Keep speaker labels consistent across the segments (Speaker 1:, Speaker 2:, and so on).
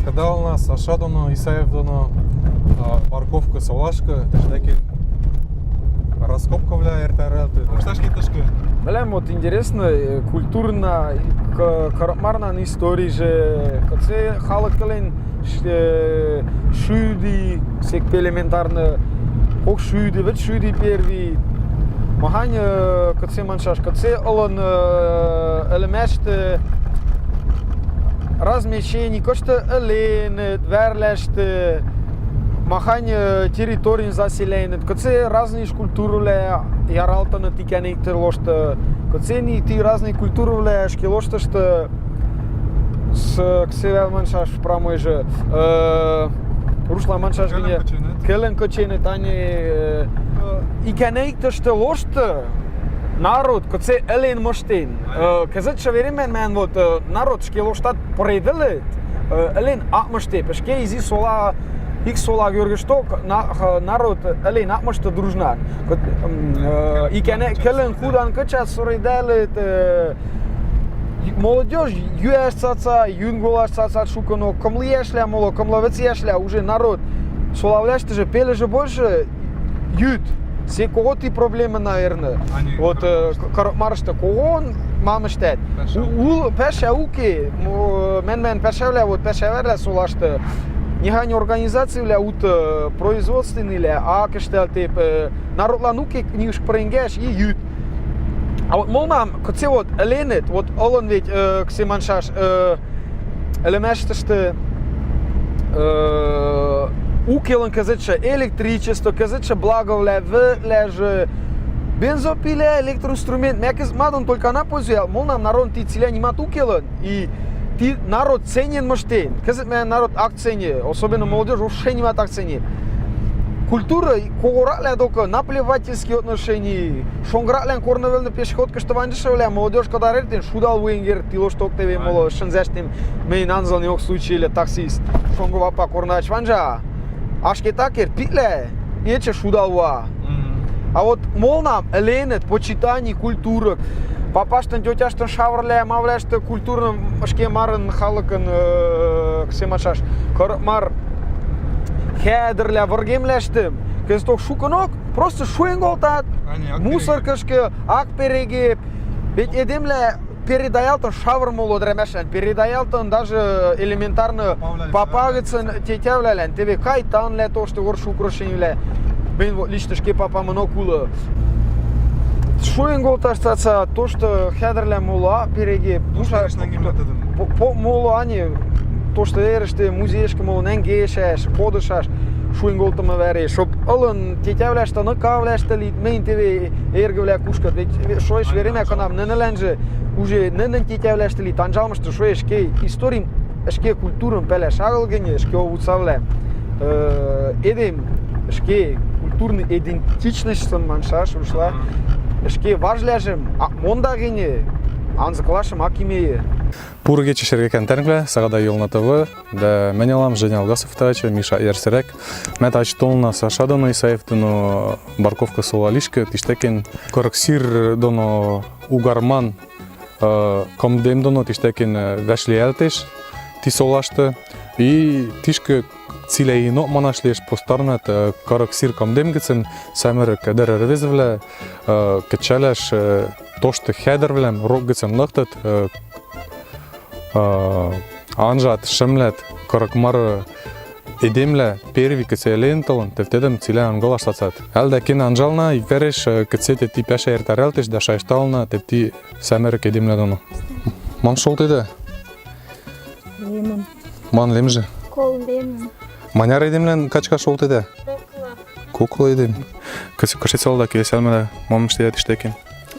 Speaker 1: Когда у нас Ашадоно, Исаевдоно, парковка Солашка, таки раскопка вля РТРЛ, шташки ташки.
Speaker 2: Блин, вот интересно, культурно, кармарна история же, как се халакален шуди, сек элементарно, ох шуди, ведь шуди первый. Махань, как се маншаш, как се олон элемент размещение, кое-что элен, верлешт, махань территории заселения, как се разные культуры яралтана тиканик терлошта, как се ни ти разные культуры шкилошта, что с ксевел маншаш промой же рушла маншаш где келен кочене тани и каник то что лошта народ, как се элен моштин, казать что время мен вот народ шкилоштат пределит элен атмоште, пешке изи сола их сола георгий что народ элен атмошта дружна, и келен худан качат соридалит молодежь юэшцаца, юнголашцаца шукано, комлиешля моло, комловецешля уже народ солавляш же пели же больше ют. Все кого-то проблемы, наверное. Вот маршта кого мама штет. Пеша уки, мен пешавля вот пешаверля солашта. Нехай организации ля ут производственные ля, а кештел тип народ лануки ниш пренгеш и ют. А вот молнам, как се вот эленет, вот олон ведь ксе маншаш элемешта что укелен казача электричество, казача благовля, влеже бензопиле, электроинструмент, мякис мадон только на позиал, молнам народ ти целя нимат укелен и ти народ ценен мыштен, казать меня народ акцене, особенно молодежь вообще нимат акцене. Культура, когораля только наплевательские отношения, шонгрален корновельна пешеходка, что вандишевля, молодежь когда ретен, шудал уингер, тило что к тебе моло, шензештим, мей нанзал не ох случай или таксист, шонгова па корнач ванжа, ашке такер, питле, ече шудал уа. А вот молнам, эленет, почитание, культура, папаштан, тетяштан шаврля, мавляштан, культурно, ашке марен халакан, ксемашаш, мар, хедерля, варгемляштым, кезток шуканок, просто шуенголтат, мусоркашка, акпереги, ведь эдемля передаялтан шавр молодремешен, передаялтан даже элементарно папагицын тетявлялен, тебе кайтан ля то, что горшу украшеньля, бен вот лично шке папа монокула. Шуенголташтаца, то, что хедерля мола переги, моло они, то, что ереште музеешка мол ненгешеш, подышаш, шуинголтама вере, чтоб алын тетявляшта накавляшта лит, мен тебе эргевля кушкат, ведь шоеш время канам ненеленже уже ненен тетявляшта лит, анжалмашта шоеш ке историм, шке культурам пеле шагалгене, шке овуцавле, едем шке культурный идентичность маншаш ушла, шке важляжем, мондагене, анзаклашем акимее.
Speaker 1: Пурге чешерге кентергле, сагада Йолна ТВ, да менялам Женя Алгасов тача, Миша Ерсерек. Мета ачтолна Сашадоно Исаевтоно барковка Солалишка, тиштекен кораксир доно угарман комдем доно тиштекен вешлиелтеш, ти солашта и тишка цилейно манашлеш постарнат кораксир комдем гицен, самер кадер ревезвле, качаляш тошты хедервлем, рок гицен лахтат, анжат шемлет коракмар эдемле первый кцеленталон тевтедем циле ангола штацат. Алда кен анжална и вереш кцете ти пеша ертарелтеш да шайштална тепти самер кедемле доно. Ман шолтеде?
Speaker 3: Лемон.
Speaker 1: Ман лемже?
Speaker 3: Кол лемон.
Speaker 1: Маняр эдемлен качка шолтеде? Кукла эдем. Кашецалда келеселмеле мамыште ятиштекен.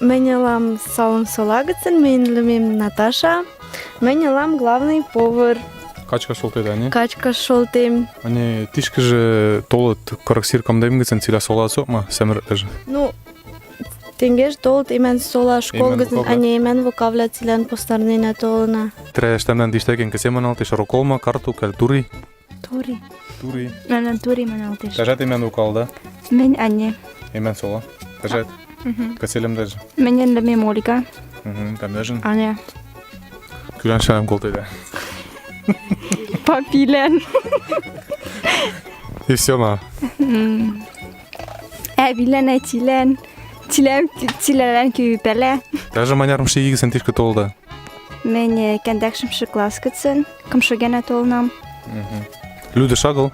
Speaker 3: Менялам салон солагацен, менялам Наташа. Менялам главный повар.
Speaker 1: Качка шолтеде, не?
Speaker 3: Качка шолтем.
Speaker 1: Ане тишка же толот кораксир комдем гицен циля сола сопма самер даже.
Speaker 3: Ну, тенгеш толт имен сола школ гицен, а не имен вокавля цилен постарнена толна.
Speaker 1: Тре штемнен тиштекен кесеман алтиш роколма карту кел тури.
Speaker 3: Тури.
Speaker 1: Тури.
Speaker 3: Менен тури мен алтиш.
Speaker 1: Кажет имен вокал, да?
Speaker 3: Мен Анне.
Speaker 1: Имен сола. Кажет. Кеселем даже.
Speaker 3: Менен леме Молика.
Speaker 1: Там даже.
Speaker 3: Аня.
Speaker 1: Күлән шәлем колтыйды.
Speaker 4: Papillen.
Speaker 1: И все, ма.
Speaker 4: Bilen etilen. Tilelen küpele.
Speaker 1: Даже манярым шиги сентишка толда.
Speaker 4: Мен кендекшимши класкыцын. Кымшыгена толнам.
Speaker 1: Люди шагал,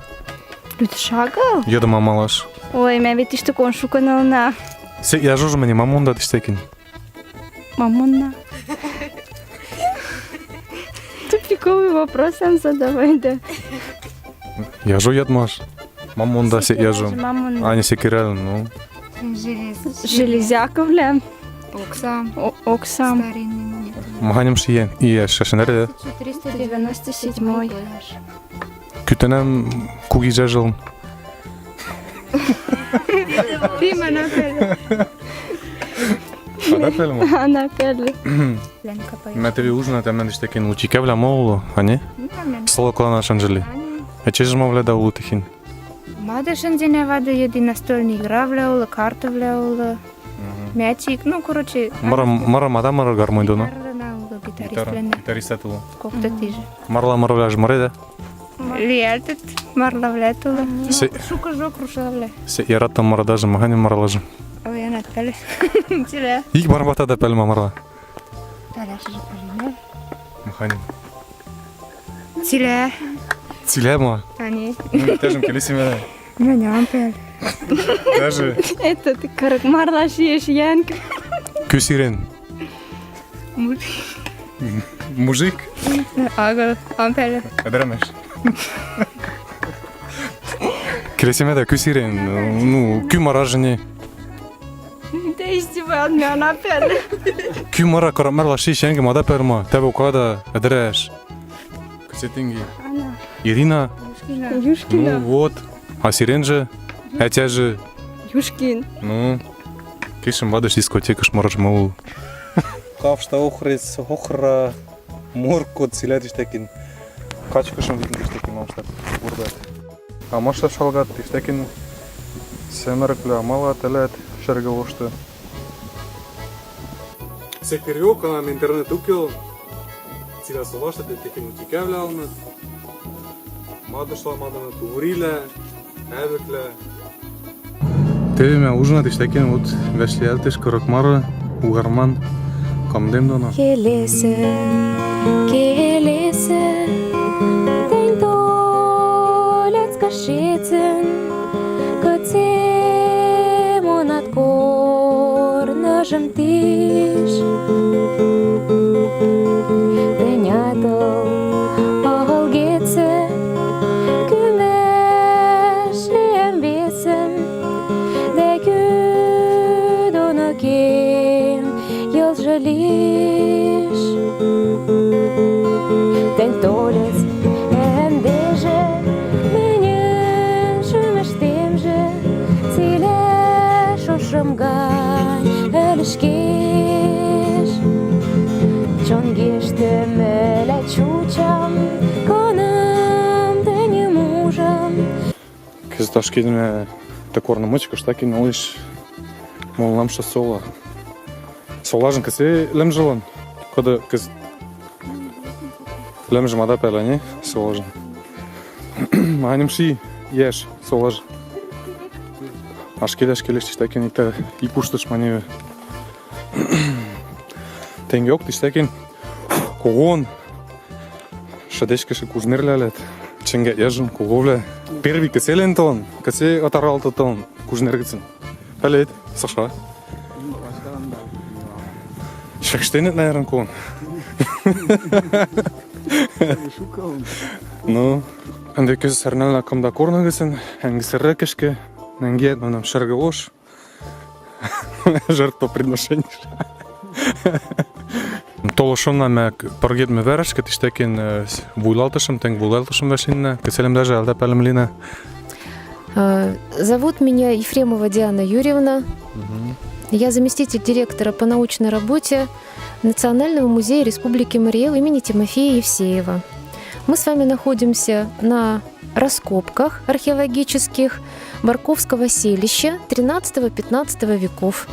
Speaker 4: Люди шагал?
Speaker 1: еда мамалаш.
Speaker 4: Ой, мен ведь ишті коншуканална.
Speaker 1: Я жужу мені мамонда тиштекин.
Speaker 4: Мамонна. Тупиковый вопрос сам задавай, да.
Speaker 1: Я жу ядмаш. Мамонда се я жу.
Speaker 4: Мамонна.
Speaker 1: Аня секирел, ну.
Speaker 4: Железяковля.
Speaker 5: Оксам.
Speaker 4: Оксам.
Speaker 5: Старинный.
Speaker 1: Маганем шиен. И шашенере.
Speaker 4: 397.
Speaker 1: Күтенем куги жажыл.
Speaker 4: Прима напели.
Speaker 1: Адапелма.
Speaker 4: Напели.
Speaker 5: Ленка поет.
Speaker 1: Ме тебе ужина, те мен тиштекин учикевля моло, а не? Соло клана шанжели. Че мовля да улутихин?
Speaker 5: Мада шандине вада еди настольная игра влеула, карта влеула, мячик, ну, короче.
Speaker 1: Мара мада мара гармой дона.
Speaker 5: Гитарист лене.
Speaker 1: Гитаристетуло.
Speaker 5: Колкото ти же.
Speaker 1: Марла маровляж мареда.
Speaker 5: Лиятет, марла влетула.
Speaker 1: Се
Speaker 5: Шука жок рушавле.
Speaker 1: се ярата марадажа, маганем маралажа.
Speaker 5: Ой, я напели. Тиле.
Speaker 1: Ик барбата да пелма марла.
Speaker 5: Таля ще запалиме.
Speaker 1: Маханем.
Speaker 5: Тиле.
Speaker 1: Цилема.
Speaker 5: Ани.
Speaker 1: Тежем келиси мене.
Speaker 5: Ну, нямам пели.
Speaker 1: Даже
Speaker 4: Это ты как марлаш ешь янка.
Speaker 1: күсирен. Мужик.
Speaker 5: Агал, ампели.
Speaker 1: Эдремеш. Келиси мене күсирен. Ну, кü маражыне.
Speaker 4: Да издевал меня напели.
Speaker 1: Кü мара карамарла шишенге мада перма. Тебе укада эдреш. Ксетинги.
Speaker 5: Ана.
Speaker 1: Ирина. Ну
Speaker 4: Юшкина.
Speaker 1: вот. А сирен же. Этя же.
Speaker 4: Юшкин.
Speaker 1: Ну. Кишем вадыш дискотекаш мараж мау. Кавшта охрес, охра, морко цилят иштекин. Качкашым видим иштекин мамштар. Бурдат. А машта шалгат иштекин. Семеркле амала телет шергалошты. Сектериока на интернет укел. Цила солашта детекин утикавлялнат. Мадышла мадана тувриле, эвекле. Тебе ужинат иштекин вот вешлиялтеш корокмара, угарман. Камдем дона.
Speaker 6: Келесі, тен толец кашицын, көтсем онат корнажым тиш. Тен ятыл ағылгетсі, күмәшлием бесін, де күдоны кем, Лишь Тен толец әмдеже Менен шүмештем же Циле шошымгай әлішкеш Чонгештім әлі чучам Конам тәне мужам
Speaker 1: Кыз ташкелме такорна мычка штакин олиш молнам что сола. Солажын кесе лемжилан. Кода кыз лемжим ада пела не солажын. Маним ши еш солаж. Ашкелеш штакин ите и пушташ маневе. Тенгек штакин когон. Шадешка ше кужнерлялет. Ченге ежин коговле. Первый кесе лентон, кесе атаралтон кужнергицин. Пелет Саша. Шахштенет, наверное, кон. Ну, анда көз сарнална камда корнагысын, әңгісірі кішке, нәңге нам шаргалош. Жертвоприношение. Толошонна мәк паргетме верашка, тиштекен вуйлалтышым, тәңг вуйлалтышым вәшінне, кеселем даже алда пәлімліне.
Speaker 6: Зовут меня Ефремова Диана Юрьевна. Я заместитель директора по научной работе Национального музея Республики Марий Эл имени Тимофея Евсеева. Мы с вами находимся на раскопках археологических Барковского селища 13-15 веков.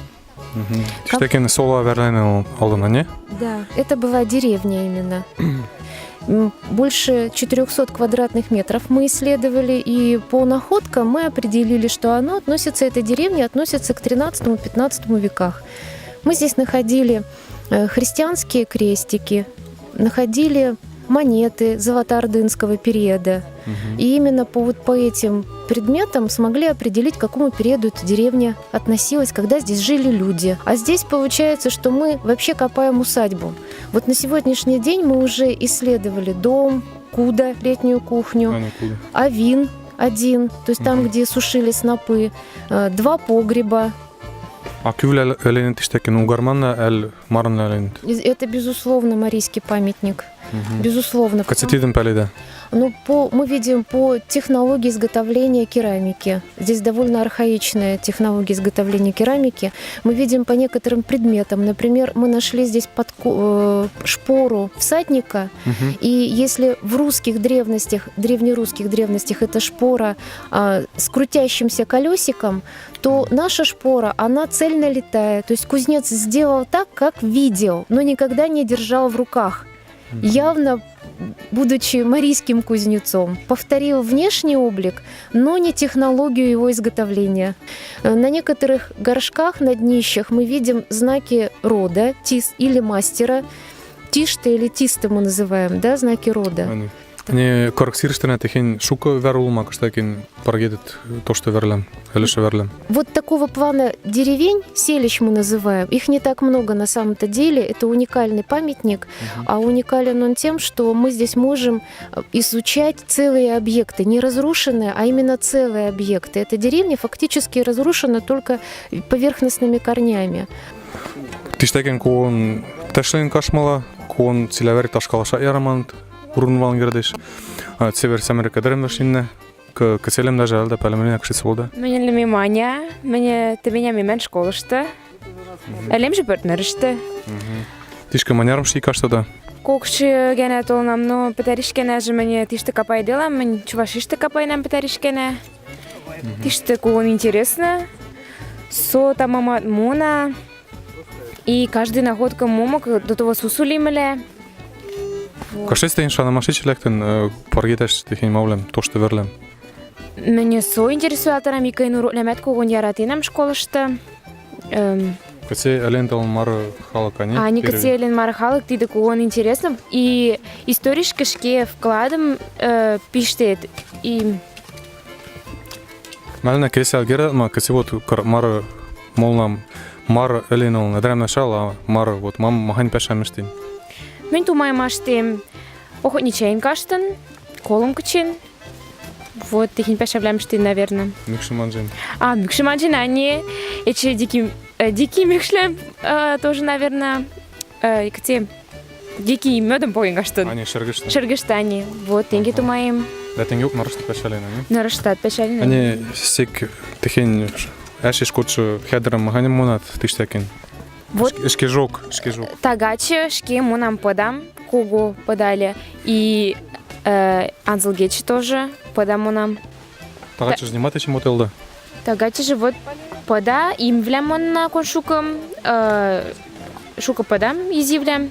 Speaker 1: Тиштекен сола верлайна алдына, не?
Speaker 6: Да, это была деревня именно. Больше 400 квадратных метров мы исследовали, и по находкам мы определили, что эта деревня относится к 13-15 веках. Мы здесь находили христианские крестики, находили монеты золотоордынского периода. И именно по этим предметам смогли определить, к какому периоду эта деревня относилась, когда здесь жили люди. А здесь получается, что мы вообще копаем усадьбу. Вот на сегодняшний день мы уже исследовали дом, куда, летнюю кухню, авин один, то есть там, где сушили снопы, 2 погреба.
Speaker 1: А кювля элемент иштекен угарманна эль марн элемент.
Speaker 6: Это, безусловно, марийский памятник. Безусловно.
Speaker 1: Кацетиден палида.
Speaker 6: Ну, мы видим по технологии изготовления керамики. Здесь довольно архаичная технология изготовления керамики. Мы видим по некоторым предметам. Например, мы нашли здесь шпору всадника. И если в древнерусских древностях это шпора с крутящимся колесиком, то наша шпора, она цельно летая. То есть кузнец сделал так, как видел, но никогда не держал в руках. Явно, будучи марийским кузнецом, повторил внешний облик, но не технологию его изготовления. На некоторых горшках на днищах мы видим знаки рода, или мастера, тишта или тиста мы называем, да, знаки рода.
Speaker 1: Не корректируешь техин шука верулма, кштакин паргедет то, что верлем, или что верлем.
Speaker 6: Вот такого плана деревень, селищ мы называем, их не так много на самом-то деле. Это уникальный памятник, а уникален он тем, что мы здесь можем изучать целые объекты, не разрушенные, а именно целые объекты. Эта деревня фактически разрушена только поверхностными корнями.
Speaker 1: Тиштакен кон ташлин кашмала, кон целявер ташкалаша ярамант. Урунвалын кердеш. Север Америка дәрәмдәшинне. Кәселем даже алда пәлемене кшиц булды.
Speaker 7: Менә лемимания, менә тебеня мемен школышты. Әлем җибәртнәриште.
Speaker 1: Тишке манярым ши каштада.
Speaker 7: Кокшы генә толнам, но петеришкене же менә тиште капайдылам, мен чувашиште капайнам петеришкене. Тиште кон интересно. Со тамама мона. И каждый находка момок до того сусулимеле.
Speaker 1: Кашестен шана машичлектен паргетеш техин маулем то, что верлем.
Speaker 7: Менә со интересует арамика инур лемет когон яратинам школышты.
Speaker 1: Каце элентал мар халакане.
Speaker 7: Они кацелен мар халак тиде когон интересно и исторически шке вкладом пиштет и
Speaker 1: Мална кесел гера, ма каце вот мар молнам мар эленал надрам нашала мар вот мам махань пешамштин.
Speaker 7: Мен тумаймаштем охотничаем каштан, колом качин. Вот техин пешавлямштин, наверное.
Speaker 1: Микшиманджин.
Speaker 7: Микшиманджин, они эти дикий микшлем тоже, наверное, кате дикий медом поин каштан.
Speaker 1: Они шергештан.
Speaker 7: Шергештани. Вот тенги тумаем.
Speaker 1: Да тенги нарышты пешалина, не?
Speaker 7: Нарыштат пешалина.
Speaker 1: Они сек техин әшеш кодшы хәдерем маханем монат тиштакен.
Speaker 7: Вот.
Speaker 1: Шкежок.
Speaker 7: Тагаче шке мы нам подам, кого подали, и Анзелгечи тоже подам нам.
Speaker 1: Тагаче снимать эти мотелда.
Speaker 7: Тагаче же вот пода, им влям он на коншукам, шука подам, изивлям.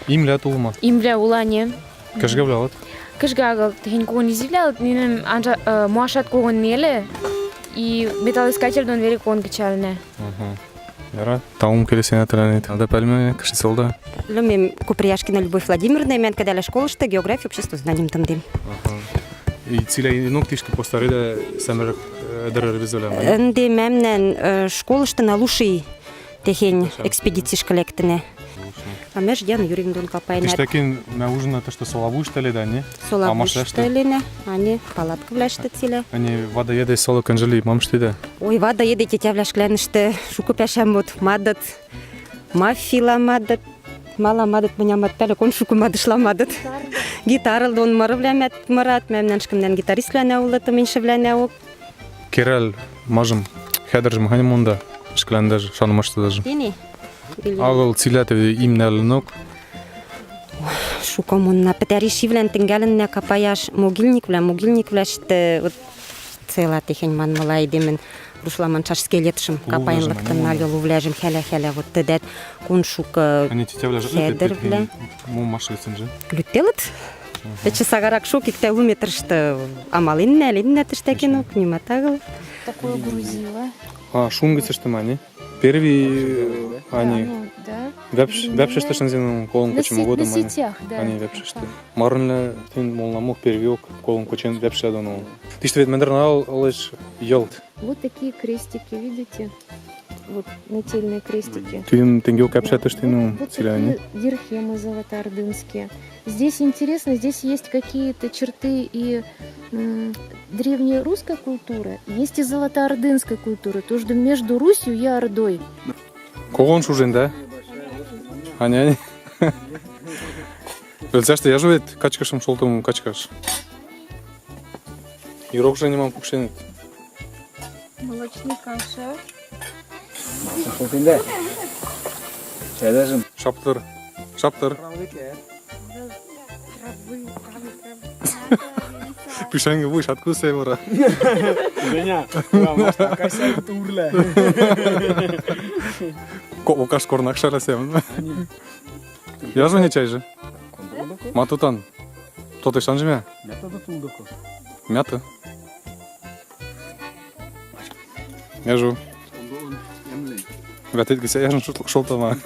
Speaker 1: Им ля тулма.
Speaker 7: Им вля улане.
Speaker 1: Кашгавлят.
Speaker 7: Кашгагал, тихин кого изивлял, нинем анжа муашат кого неле, и металлоискатель дон вели кон качальне.
Speaker 1: Яра, таум келесене транит. Алда пальме кашицалда.
Speaker 8: Люмим Куприяшкина Любовь Владимировна, мен когда школа что география, общество знанием там дым.
Speaker 1: И цилей нуктишки постарida самер деревизолям.
Speaker 8: Энди мемнен школа что на лучший техень экспедиции школектене. А меж Диана Юрьевна дон копайна.
Speaker 1: Тиштакин на ужин это что солову что ли, да не?
Speaker 8: Солову что ли не? Они палатка вляшты циле.
Speaker 1: Они вода еде соло канжели, мам что да?
Speaker 8: Ой, вода еде тетя вляшклян что шуку пяшам вот мадат. Мафила мадат. Мала мадат меня матпеле кон шуку мадышла мадат. Гитара дон маравлямят марат мемнен шкамнен гитарист ляня улата меньше вляня ок.
Speaker 1: Керал мажем хедер махани мунда шкландаж шанмашты даже.
Speaker 8: Тини.
Speaker 1: Агыл цилятове имнелнок.
Speaker 8: Шукомон на петеришивлен тенгален на капаяш могильник вляште вот цела техень ман малай демен рушла манчашский летшим капайнлыктан налёл вляжем хеля вот тедет кун шука.
Speaker 1: Они тетя вляжет.
Speaker 8: Хедер вля.
Speaker 1: Му машицен же.
Speaker 8: Лютелет? Тече сагарак шок, икте луметрышты амалинне тиштекину, ниматагыл.
Speaker 6: Такое грузило.
Speaker 1: А, шунгицы что мани? Первый они
Speaker 6: Да.
Speaker 1: вепшишты шанзин колон кучим года
Speaker 6: На
Speaker 1: мани.
Speaker 6: сетях, да.
Speaker 1: Они вепшишты. Марнле тин молнамух первиок колон кучим вепшадану. Ты что ведь мендернал лишь елт.
Speaker 6: Вот такие крестики, видите? Вот нательные крестики.
Speaker 1: Ты тенгил капшатыш ты ну
Speaker 6: Вот
Speaker 1: селяне.
Speaker 6: такие дирхемы золотоордынские. Здесь интересно, здесь есть какие-то черты и древней русской культуры, есть и золотоордынской культуры, то что между Русью и Ордой.
Speaker 1: Колон шужин, да? Ани. Білсәш я живет качкашым шолтым качкаш. Ирок же не мам кукшенет.
Speaker 5: Молочный каша.
Speaker 1: Шаптыр. Шаптыр. Пишанга будешь откусай вора. Окаш корнак шарасем. Я же не чай же. Матутан. То ты шанжме? Мята. Я жу. Вятет гисе я шолтама.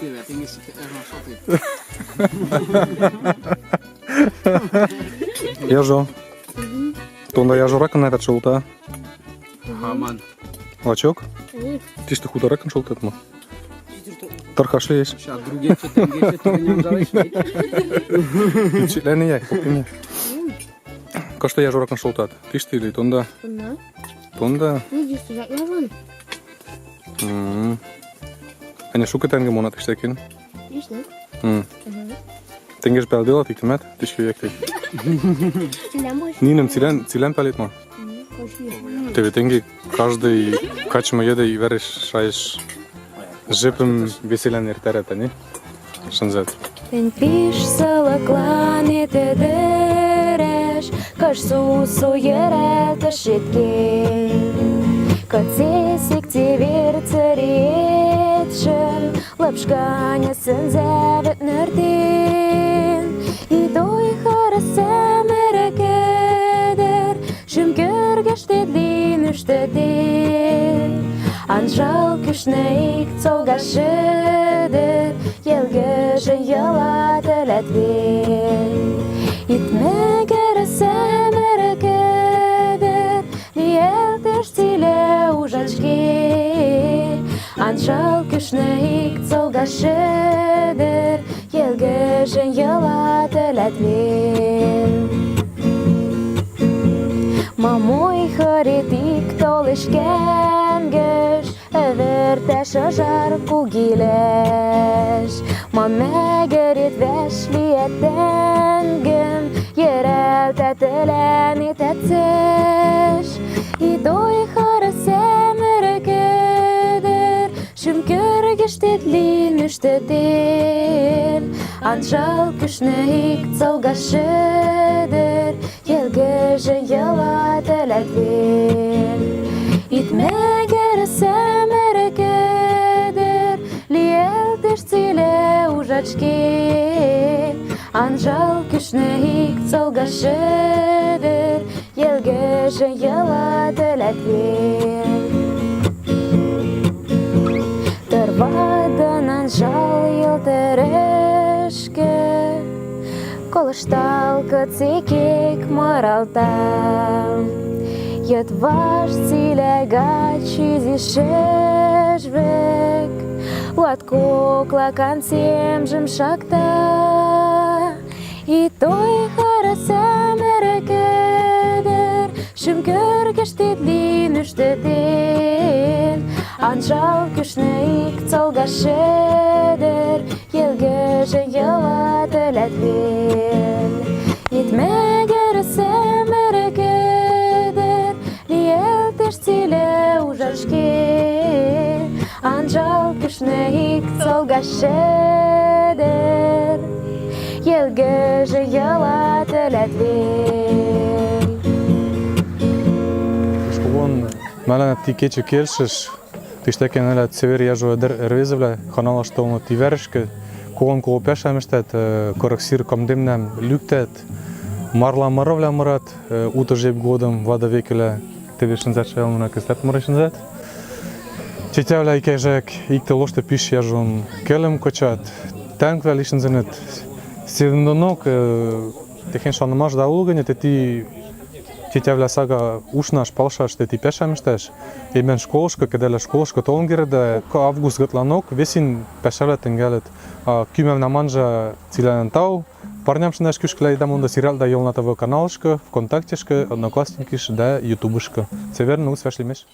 Speaker 1: Я жу. Тонда я жу ракан навят шолта. Лачок? Ти что худо ракан шолтат ма? Тархашли есть. Чилени яй, попини. Кашта я жу ракан шолтат. Ти что или тонда? Тонда? Ане шука тенге мона тиштекин. Тенгеш пелдела тиктемет, тишки яктек. Нинем цилен пелит ма. Тебе тенги каждый качма еда и вериш шаиш жипым веселен иртерет, ани? Шанзет.
Speaker 6: Ten pišsala klāniete dereš, kaž sūsu jerēta šitkin. Kad cēsik civircerietšen, lapškaņa senzēvet nērtin. I doi harasem erekeder, šim körgeštet līnuštetin. Anžal küšneik caugašeder, Jelgeže jalate letvin. Itmegere semere keder, Lielteš cile užački. Anžal küšneik caugašeder, Jelgeže jalate letvin. Mamoi haritik tolishkengesh, Evertes a zsarkú giles. Ma megerít vesliet engem, Jereltet eleni tetszes. Idói hara szemere keder, Süm körgestét línüstetén. Anžal küsneik caugašeder, Jelgeže jalate letvin. Itt megere szemere keder, Lielteš cile užački. Anžal küsneik caugašeder, Jelgeže jalate letvin. Tarvadan anžal jeltereške, Колышталка цикик моралта. Jött vas cilega csizisesvek, Lat kokla kanciem zsem sakta. Itt oly hara szemere keder, Süm körgestét línüstetén. Anžal küsneik caugašeder, Jelgeže jalate letvin. Itt megere szemere keder, Lielteš cile užački. Anžal küsneik caugašeder, Jelgeže jalate letvin.
Speaker 1: Школон мәләнә тикече келшеш. Тиштекен әле цевер яжу эдер рвезевле канала штолны тивершке. Колон колопяш әмештет, коррексир комдемнем люктет. Марла Маровля Мурат, уто жеб годом вада векеля тебе шинзет шелмуна кестет мура шинзет. Читявля и кежек, икте лоште пиш яжун келем кочат, танквля ли шинзенет. Сиднонок, техен шанамаш да улганя, те ти читявля сага ушнаш палшаш, те ти пешамштеш. Имен школшка, кеделя школшка толнгереда, ко август гътланок, весин пешавля тенгелет. Кюмем на манжа цилянен тау, парням шинеш кюшкля идам онда сирал да йолната в каналшка, ВКонтактешка, Одноклассники, да ютубышка. Северно, свешлимеш.